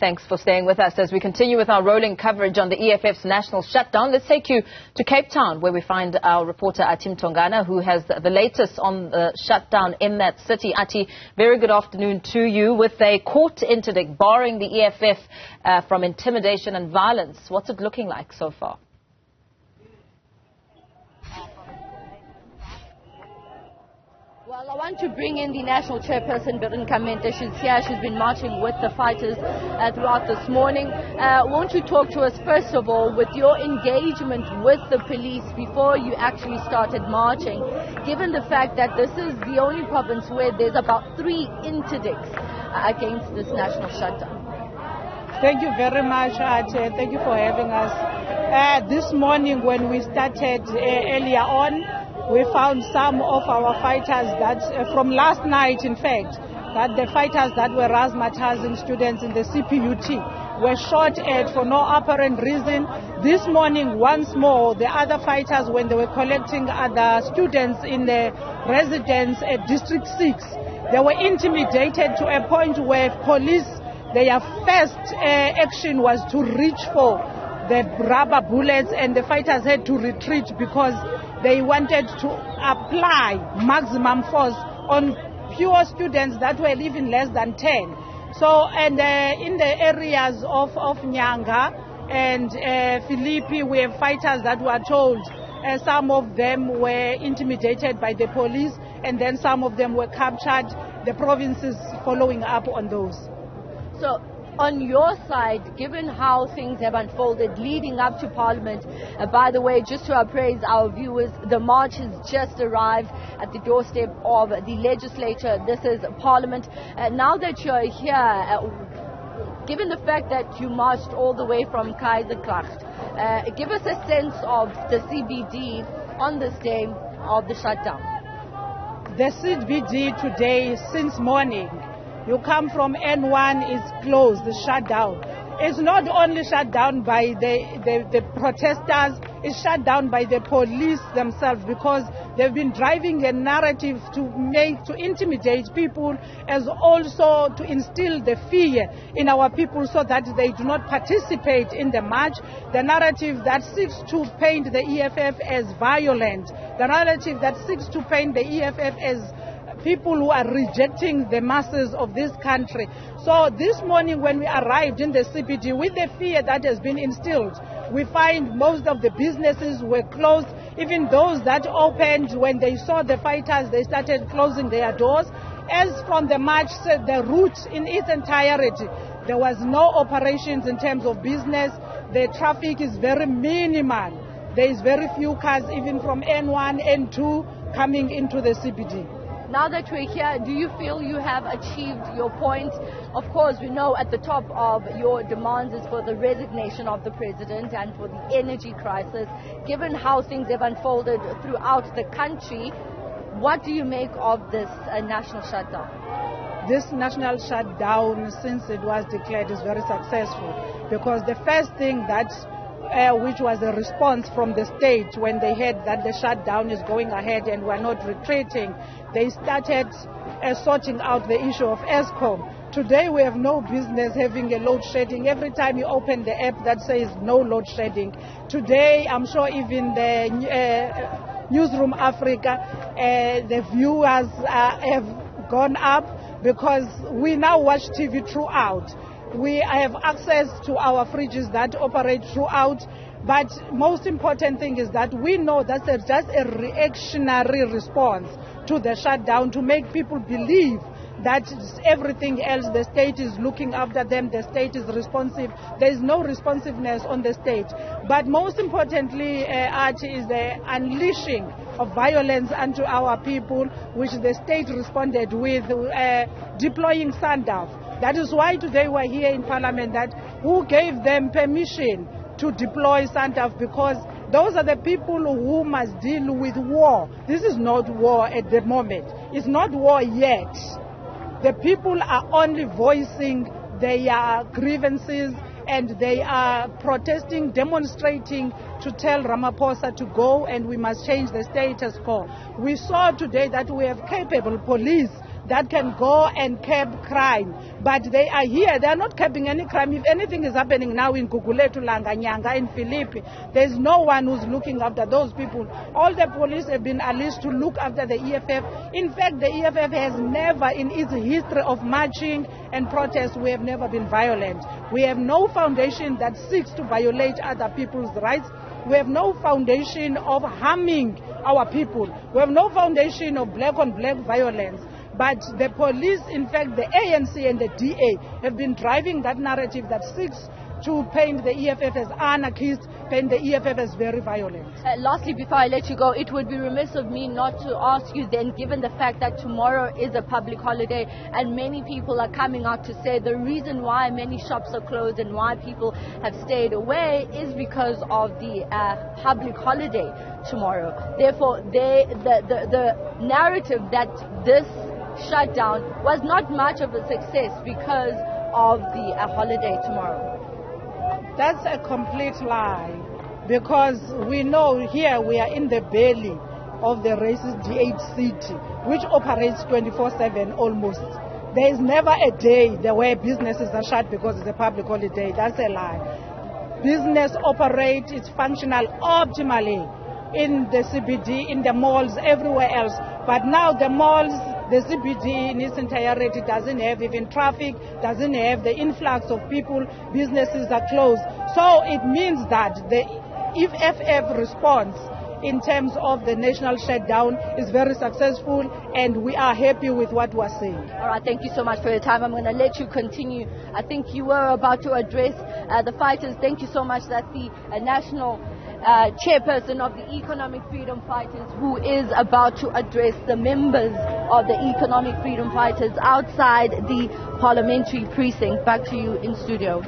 Thanks for staying with us as we continue with our rolling coverage on the EFF's national shutdown. Let's take you to Cape Town, where we find our reporter Ati Mtongana, who has the latest on the shutdown in that city. Ati, very good afternoon to you. With a court interdict barring the EFF from intimidation and violence, what's it looking like so far? Well, I want to bring in the national chairperson, Veronica Mente. She's here. She's been marching with the fighters throughout this morning. Won't you talk to us, first of all, with your engagement with the police before you actually started marching, given the fact that this is the only province where there's about 3 interdicts against this national shutdown? Thank you very much, Ate. Thank you for having us. This morning, when we started earlier on, we found some of our fighters that, from last night in fact, that the fighters that were razzmatazing students in the CPUT were shot at for no apparent reason. This morning, once more, the other fighters, when they were collecting other students in the residence at District 6, they were intimidated to a point where police, their first action was to reach for the rubber bullets, and the fighters had to retreat because they wanted to apply maximum force on pure students that were living less than 10. So, and in the areas of Nyanga and Philippi, we have fighters that were told some of them were intimidated by the police, and then some of them were captured. The provinces following up on those. So, on your side, given how things have unfolded leading up to Parliament, by the way, just to appraise our viewers, the march has just arrived at the doorstep of the legislature. This is Parliament. Now that you're here, given the fact that you marched all the way from Kaiserkracht, give us a sense of the CBD on this day of the shutdown. The CBD today, since morning, you come from N1, it's closed, it's shut down. It's not only shut down by the protesters, it's shut down by the police themselves, because they've been driving a narrative to intimidate people, as also to instill the fear in our people so that they do not participate in the march. The narrative that seeks to paint the EFF as violent, the narrative that seeks to paint the EFF as people who are rejecting the masses of this country. So this morning when we arrived in the CBD, with the fear that has been instilled, we find most of the businesses were closed. Even those that opened, when they saw the fighters, they started closing their doors. As from the march, the route in its entirety, there was no operations in terms of business. The traffic is very minimal. There is very few cars, even from N1, N2, coming into the CBD. Now that we're here, do you feel you have achieved your point? Of course, we know at the top of your demands is for the resignation of the president and for the energy crisis. Given how things have unfolded throughout the country, what do you make of this national shutdown? This national shutdown, since it was declared, is very successful, because the first thing that which was a response from the state when they heard that the shutdown is going ahead and we're not retreating, they started sorting out the issue of ESCOM. Today we have no business having a load shedding. Every time you open the app that says no load shedding. Today, I'm sure even the Newzroom Afrika, the viewers have gone up, because we now watch TV throughout. We have access to our fridges that operate throughout, but most important thing is that we know that's just a reactionary response to the shutdown, to make people believe that everything else, the state is looking after them, the state is responsive. There is no responsiveness on the state. But most importantly, Archie, is the unleashing of violence unto our people, which the state responded with deploying SANDF. That is why today we're here in Parliament, that who gave them permission to deploy SANDF, because those are the people who must deal with war. This is not war at the moment. It's not war yet. The people are only voicing their grievances, and they are protesting, demonstrating to tell Ramaphosa to go, and we must change the status quo. We saw today that we have capable police that can go and curb crime. But they are here. They are not curbing any crime. If anything is happening now in Guguletu, Langanyanga, in Philippi, there is no one who's looking after those people. All the police have been released to look after the EFF. In fact, the EFF has never, in its history of marching and protest, we have never been violent. We have no foundation that seeks to violate other people's rights. We have no foundation of harming our people. We have no foundation of black-on-black violence. But the police, in fact, the ANC and the DA have been driving that narrative that seeks to paint the EFF as anarchist, paint the EFF as very violent. Lastly, before I let you go, it would be remiss of me not to ask you then, given the fact that tomorrow is a public holiday and many people are coming out to say the reason why many shops are closed and why people have stayed away is because of the public holiday tomorrow. Therefore, the narrative that this shutdown was not much of a success because of the holiday tomorrow. That's a complete lie, because we know here we are in the belly of the racist DHCT, which operates 24/7 almost. There is never a day where businesses are shut because it's a public holiday. That's a lie. Business operates, it's functional optimally in the CBD, in the malls, everywhere else. But now the malls, the CBD in its entirety doesn't have even traffic, doesn't have the influx of people, businesses are closed. So it means that the EFF response in terms of the national shutdown is very successful, and we are happy with what we're seeing. All right, thank you so much for your time. I'm going to let you continue. I think you were about to address the fighters. Thank you so much. That's the national chairperson of the Economic Freedom Fighters, who is about to address the members of the Economic Freedom Fighters outside the parliamentary precinct. Back to you in studio.